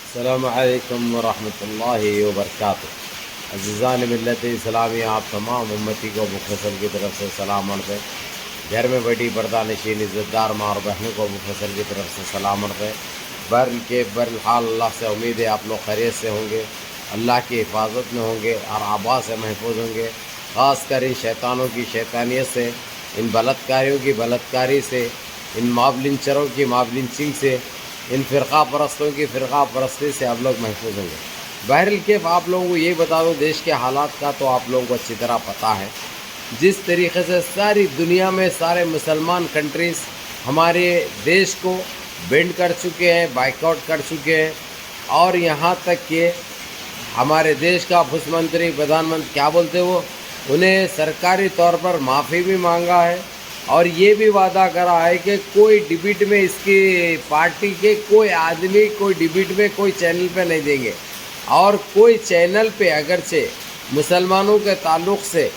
अस्सलामुअलैकुम वरहमतुल्लाहि वबरकातुहू। अज़ीज़ान मिल्लत इस्लामी, आप तमाम उम्मती को मुफ़स्सल की तरफ से सलाम अर्ज़ है। घर में बैठी पर्दा नशीन इज़्ज़तदार माँ और बहनों को मुफ़स्सल की तरफ से सलाम अर्ज़ है। बहरहाल अल्लाह से उम्मीद है आप लोग खैरियत से होंगे, अल्लाह की हिफाजत में होंगे और आबा से महफूज होंगे। ख़ासकर इन शैतानों की शैतानियत से, इन बलात्कारियों की बलात्कारी से, इन मॉब की मॉब लिंचिंग से, इन फ़िरक़ा परस्तों की फ़िरक़ा परस्ती से आप लोग महफूज होंगे। बहरहाल के आप लोगों को ये बता दो, देश के हालात का तो आप लोगों को अच्छी तरह पता है। जिस तरीके से सारी दुनिया में सारे मुसलमान कंट्रीज़ हमारे देश को बेंड कर चुके हैं, बाइकआउट कर चुके हैं, और यहाँ तक कि हमारे देश का मंत्री प्रधानमंत्री क्या बोलते वो, उन्हें सरकारी तौर पर माफ़ी भी मांगा है और ये भी वादा करा है कि कोई डिबेट में इसकी पार्टी के कोई आदमी कोई डिबेट में कोई चैनल पे नहीं देंगे। और कोई चैनल पे अगरचे मुसलमानों के ताल्लुक़ से,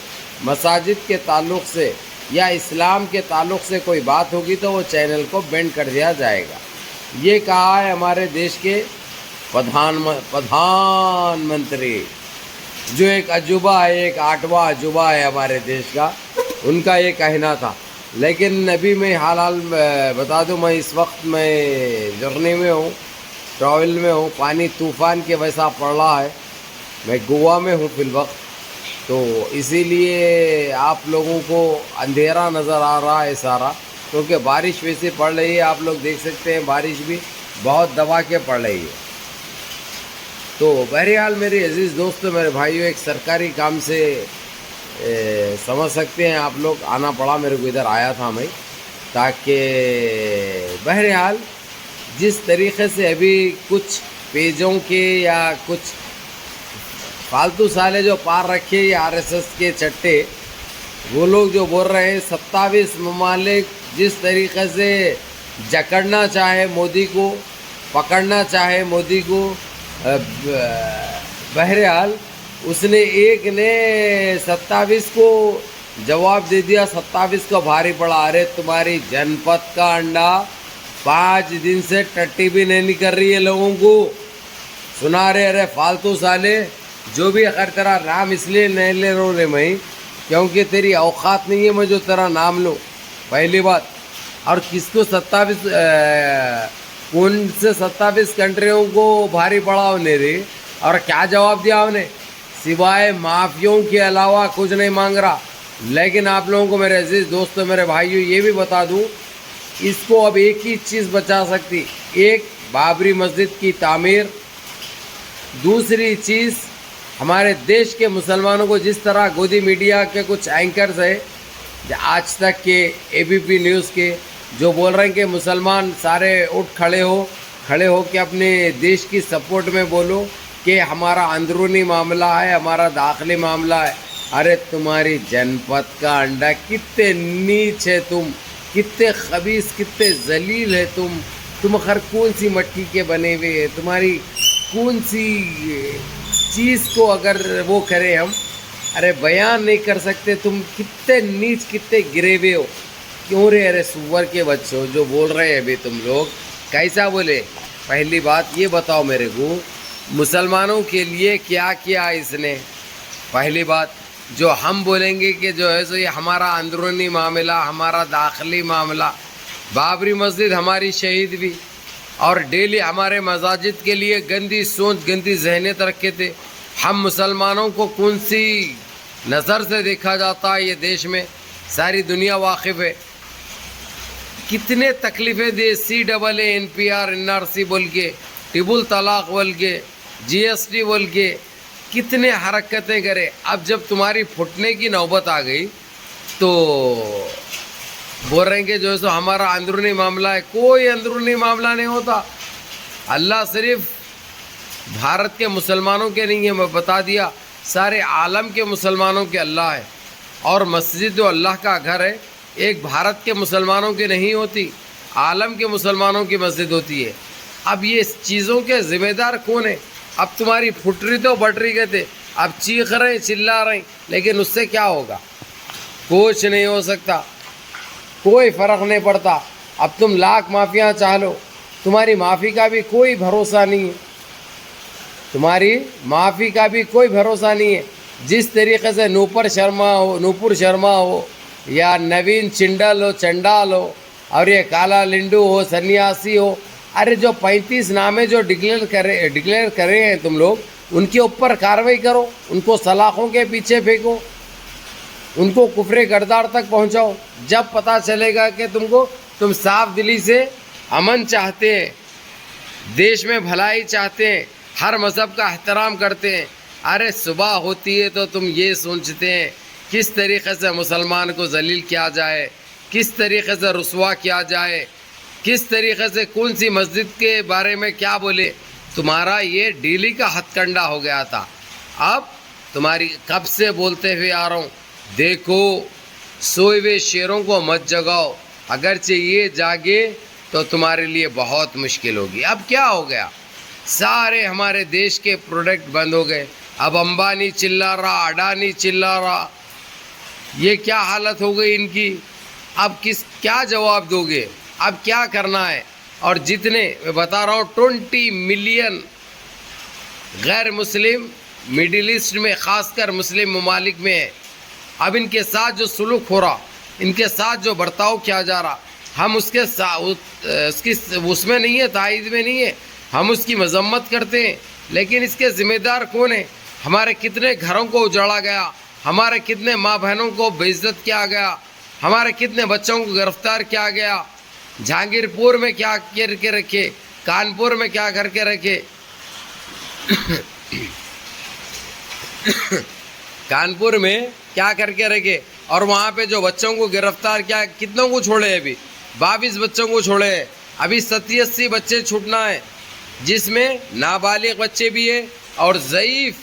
मसाजिद के ताल्लुक़ से या इस्लाम के ताल्लुक़ से कोई बात होगी तो वो चैनल को बैंड कर दिया जाएगा। ये कहा है हमारे देश के प्रधानमंत्री, जो एक अजूबा है, एक आठवां अजूबा है हमारे देश का, उनका ये कहना था। लेकिन अभी मैं हाल बता दूं, मैं इस वक्त मैं जर्नी में हूँ, ट्रैवल में हूँ, पानी तूफ़ान के वैसा पड़ रहा है। मैं गोवा में हूँ फिल वक्त, तो इसीलिए आप लोगों को अंधेरा नज़र आ रहा है सारा, क्योंकि बारिश वैसे पड़ रही है। आप लोग देख सकते हैं बारिश भी बहुत दबा के पड़ रही है। तो बहरहाल मेरे अजीज़ दोस्तों, मेरे भाइयों, एक सरकारी काम से समझ सकते हैं आप लोग, आना पड़ा मेरे को, इधर आया था मैं, ताकि बहरहाल जिस तरीक़े से अभी कुछ पेजों के या कुछ फालतू साले जो पार रखे ये आरएसएस के चट्टे, वो लोग जो बोल रहे हैं 27 ममालिक जिस तरीक़े से जकड़ना चाहे मोदी को, पकड़ना चाहे मोदी को, बहरहाल उसने एक ने 27 को जवाब दे दिया। 27 को भारी पड़ा। अरे तुम्हारी जनपद का अंडा 5 दिन से टट्टी भी नहीं निकल रही है लोगों को, सुना रहे। अरे फालतू साले, जो भी अगर तेरा नाम इसलिए नहीं ले रो रे मैं, क्योंकि तेरी औकात नहीं है मैं जो तेरा नाम लो, पहली बात। और किसको 27 कौन से 27 कंट्रियों को भारी पड़ा उन्हें रे, और क्या जवाब दिया उन्हें, सिवाय माफियों के अलावा कुछ नहीं मांग रहा। लेकिन आप लोगों को मेरे अजीज़ दोस्तों, मेरे भाइयों, ये भी बता दूं, इसको अब एक ही चीज़ बचा सकती, एक बाबरी मस्जिद की तामीर, दूसरी चीज़ हमारे देश के मुसलमानों को, जिस तरह गोदी मीडिया के कुछ एंकर्स है, आज तक के, एबीपी न्यूज़ के, जो बोल रहे हैं कि मुसलमान सारे उठ खड़े हो के अपने देश की सपोर्ट में बोलो कि हमारा अंदरूनी मामला है, हमारा दाखिली मामला है। अरे तुम्हारी जनपद का अंडा, कितने नीच है तुम, कितने खबीस, कितने जलील है तुम हर कौन सी मट्टी के बने हुए हैं, तुम्हारी कौन सी चीज़ को अगर वो करें हम, अरे बयान नहीं कर सकते। तुम कितने नीच, कितने गिरे हुए हो, क्यों रे? अरे सुअर के बच्चों, जो बोल रहे हैं अभी तुम लोग, कैसा बोले? पहली बात ये बताओ मेरे को, मुसलमानों के लिए क्या किया इसने? पहली बात, जो हम बोलेंगे कि जो है सो ये हमारा अंदरूनी मामला, हमारा दाखिली मामला, बाबरी मस्जिद हमारी शहीद भी, और डेली हमारे मसाजिद के लिए गंदी सोच, गंदी जहनियत रखे थे। हम मुसलमानों को कौन सी नज़र से देखा जाता है ये देश में, सारी दुनिया वाकिफ़ है। कितने तकलीफ़ें दी, CAA, NPR, NRC बोल के, टिबुल तलाक बोल के, GST बोल के, कितने हरकतें करे। अब जब तुम्हारी फुटने की नौबत आ गई तो बोल रहे हैं कि जो है सो हमारा अंदरूनी मामला है। कोई अंदरूनी मामला नहीं होता। अल्लाह सिर्फ भारत के मुसलमानों के नहीं है, मैं बता दिया, सारे आलम के मुसलमानों के अल्लाह है। और मस्जिद जो अल्लाह का घर है, एक भारत के मुसलमानों की नहीं होती, आलम के मुसलमानों की मस्जिद होती है। अब ये चीज़ों के ज़िम्मेदार कौन है? अब तुम्हारी फुटरी तो बट रही गए थे, अब चीख रहे, चिल्ला रहे, लेकिन उससे क्या होगा? कुछ नहीं हो सकता, कोई फ़र्क नहीं पड़ता। अब तुम लाख माफ़ियाँ चाह लो, तुम्हारी माफ़ी का भी कोई भरोसा नहीं है। तुम्हारी माफ़ी का भी कोई भरोसा नहीं है। जिस तरीके से नूपुर शर्मा हो या नवीन चिंडल हो, चंडाल हो, और ये काला लिंडू हो, सन्यासी हो, अरे जो 35 नामे जो डिक्लेयर करे हैं तुम लोग, उनके ऊपर कार्रवाई करो, उनको सलाखों के पीछे फेंको, उनको कुफरे गर्दार तक पहुंचाओ। जब पता चलेगा कि तुम साफ दिली से अमन चाहते हैं, देश में भलाई चाहते हैं, हर मज़हब का एहतराम करते हैं। अरे सुबह होती है तो तुम ये सोचते हैं किस तरीक़े से मुसलमान को जलील किया जाए, किस तरीक़े से रुसवा किया जाए, किस तरीक़े से कौन सी मस्जिद के बारे में क्या बोले। तुम्हारा ये डेली का हथकंडा हो गया था। अब तुम्हारी कब से बोलते हुए आ रहा हूँ, देखो सोए हुए शेरों को मत जगाओ, अगरचे ये जागे तो तुम्हारे लिए बहुत मुश्किल होगी। अब क्या हो गया, सारे हमारे देश के प्रोडक्ट बंद हो गए। अब अंबानी चिल्ला रहा, अडानी चिल्ला रहा, ये क्या हालत हो गई इनकी। अब क्या जवाब दोगे, अब क्या करना है। और जितने मैं बता रहा हूँ 20 मिलियन गैर मुस्लिम मिडिल ईस्ट में, ख़ासकर मुस्लिम ममालिक में है। अब इनके साथ जो सुलूक हो रहा, इनके साथ जो बर्ताव किया जा रहा, हम उसके उसमें नहीं है, तायद में नहीं है, हम उसकी मजम्मत करते हैं। लेकिन इसके ज़िम्मेदार कौन है। हमारे कितने घरों को उजाड़ा गया, हमारे कितने माँ बहनों को बेइज्जत किया गया, हमारे कितने बच्चों को गिरफ्तार किया गया। जहांगीरपुर में क्या करके रखे, कानपुर में क्या करके रखे कानपुर में क्या करके रखे, और वहाँ पे जो बच्चों को गिरफ्तार किया, कितनों को छोड़े, अभी 22 बच्चों को छोड़े हैं। अभी 87 बच्चे छूटना है, जिसमें नाबालिग बच्चे भी है और ज़ईफ़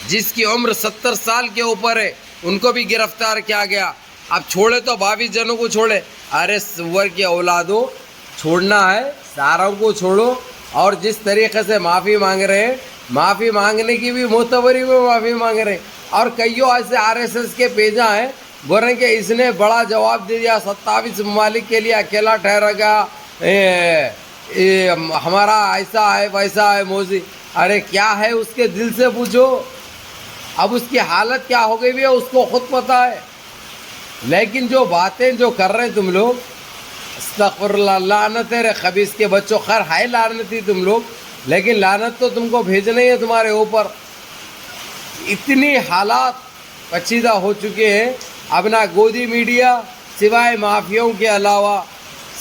जिसकी उम्र 70 साल के ऊपर है, उनको भी गिरफ्तार किया गया। अब छोड़े तो 22 जनों को छोड़े। अरे सुअर की औलादो, छोड़ना है सारों को छोड़ो। और जिस तरीक़े से माफ़ी मांग रहे हैं, माफ़ी मांगने की भी मोतबरी में माफ़ी मांग रहे हैं। और कईयों ऐसे RSS के पेजा हैं, बोल रहे हैं कि इसने बड़ा जवाब दे दिया, 27 ममालिक के लिए अकेला ठहरेगा, हमारा ऐसा है वैसा है मोदी। अरे क्या है उसके दिल से पूछो। अब उसकी हालत क्या हो गई है उसको खुद पता है। लेकिन जो बातें जो कर रहे हैं तुम लोग, अस्तग़फिरुल्लाह, लानत है रे खबीस के बच्चों। खैर है लानती तुम लोग, लेकिन लानत तो तुमको भेजनी है तुम्हारे ऊपर। इतनी हालात पचीदा हो चुके हैं। अब ना गोदी मीडिया सिवाय माफियों के अलावा,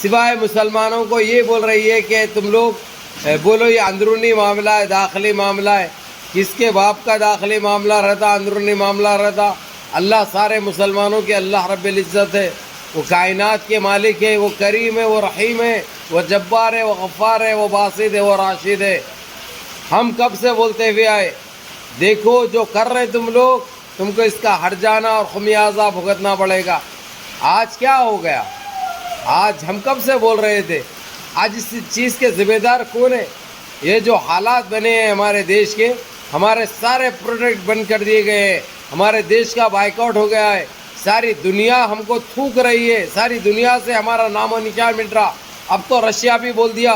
सिवाय मुसलमानों को ये बोल रही है कि तुम लोग बोलो ये अंदरूनी मामला है, दाखिली मामला है। किसके बाप का दाखिली मामला रहता, अंदरूनी मामला रहता। अल्लाह सारे मुसलमानों के अल्लाह रब्बुल इज़्ज़त है, वो कायनात के मालिक है, वो करीम है, वो रहीम है, वो जब्बार है, वो गफ़्फ़ार है, वो बासित है, वो राशिद है। हम कब से बोलते हुए आए, देखो जो कर रहे तुम लोग, तुमको इसका हट जाना और खमियाजा भुगतना पड़ेगा। आज क्या हो गया, आज हम कब से बोल रहे थे, आज इस चीज़ के ज़िम्मेदार कौन है। ये जो हालात बने हैं हमारे देश के, हमारे सारे प्रोडक्ट बंद कर दिए गए हैं, हमारे देश का बाइकआउट हो गया है, सारी दुनिया हमको थूक रही है, सारी दुनिया से हमारा नाम और निशान मिट रहा। अब तो रशिया भी बोल दिया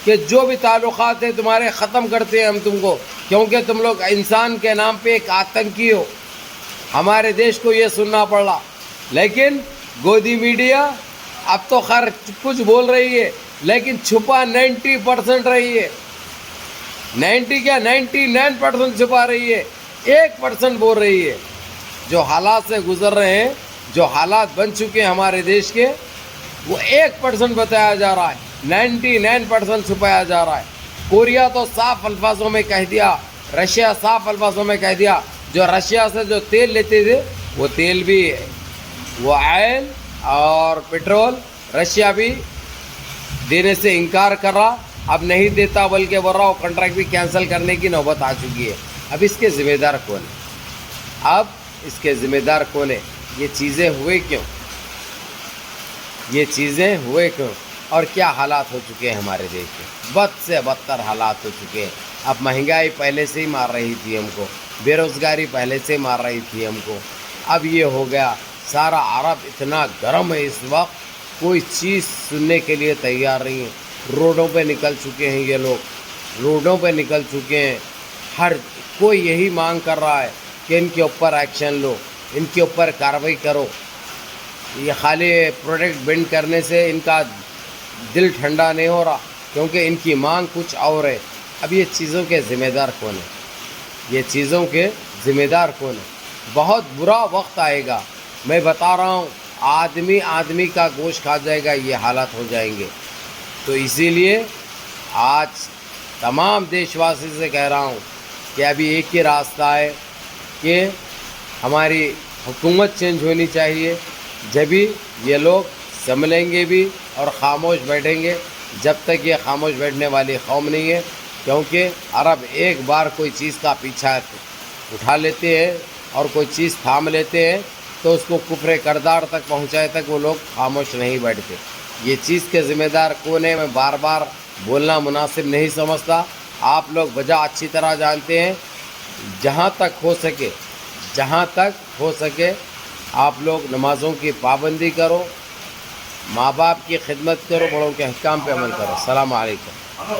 कि जो भी ताल्लुकात हैं तुम्हारे ख़त्म करते हैं हम तुमको, क्योंकि तुम लोग इंसान के नाम पे एक आतंकी हो। हमारे देश को ये सुनना पड़ा। लेकिन गोदी मीडिया अब तो खैर कुछ बोल रही है, लेकिन छुपा 90% रही है। 90 क्या 99% छुपा रही है, 1% बोल रही है। जो हालात से गुजर रहे हैं, जो हालात बन चुके हैं हमारे देश के, वो 1% बताया जा रहा है, 99% छुपाया जा रहा है। कोरिया तो साफ अल्फाजों में कह दिया, रशिया साफ अल्फाजों में कह दिया, जो रशिया से जो तेल लेते थे वो तेल भी है, वो ऑयल और पेट्रोल रशिया भी देने से इनकार कर रहा, अब नहीं देता, बल्कि बोल रहा वो कॉन्ट्रैक्ट भी कैंसिल करने की नौबत आ चुकी है। अब इसके ज़िम्मेदार कौन है, अब इसके ज़िम्मेदार कौन है। ये चीज़ें हुए क्यों, ये चीज़ें हुए क्यों, और क्या हालात हो चुके हैं हमारे देश के, बद से बदतर हालात हो चुके हैं। अब महंगाई पहले से ही मार रही थी हमको, बेरोज़गारी पहले से मार रही थी हमको, अब ये हो गया। सारा अरब इतना गर्म है इस वक्त, कोई चीज़ सुनने के लिए तैयार नहीं है। रोडों पे निकल चुके हैं ये लोग, रोडों पे निकल चुके हैं। हर कोई यही मांग कर रहा है कि इनके ऊपर एक्शन लो, इनके ऊपर कार्रवाई करो। ये खाली प्रोडक्ट बेंड करने से इनका दिल ठंडा नहीं हो रहा, क्योंकि इनकी मांग कुछ और है। अब ये चीज़ों के ज़िम्मेदार कौन है? ये चीज़ों के ज़िम्मेदार कौन है? बहुत बुरा वक्त आएगा, मैं बता रहा हूँ। आदमी आदमी का गोश्त खा जाएगा, ये हालात हो जाएंगे। तो इसीलिए आज तमाम देशवासी से कह रहा हूँ कि अभी एक ही रास्ता है कि हमारी हुकूमत चेंज होनी चाहिए। जब भी ये लोग संभलेंगे भी और ख़ामोश बैठेंगे। जब तक ये खामोश बैठने वाली कौम नहीं है, क्योंकि अरब एक बार कोई चीज़ का पीछा उठा लेते हैं और कोई चीज़ थाम लेते हैं तो उसको कुफ्र करदार तक पहुँचाए तक वो लोग खामोश नहीं बैठते। ये चीज़ के ज़िम्मेदार कौन है, मैं बार बार बोलना मुनासिब नहीं समझता। आप लोग वजह अच्छी तरह जानते हैं। जहाँ तक हो सके आप लोग नमाज़ों की पाबंदी करो, माँ बाप की खिदमत करो, बड़ों के अहकाम पे अमल करो। अस्सलाम वालेकुम।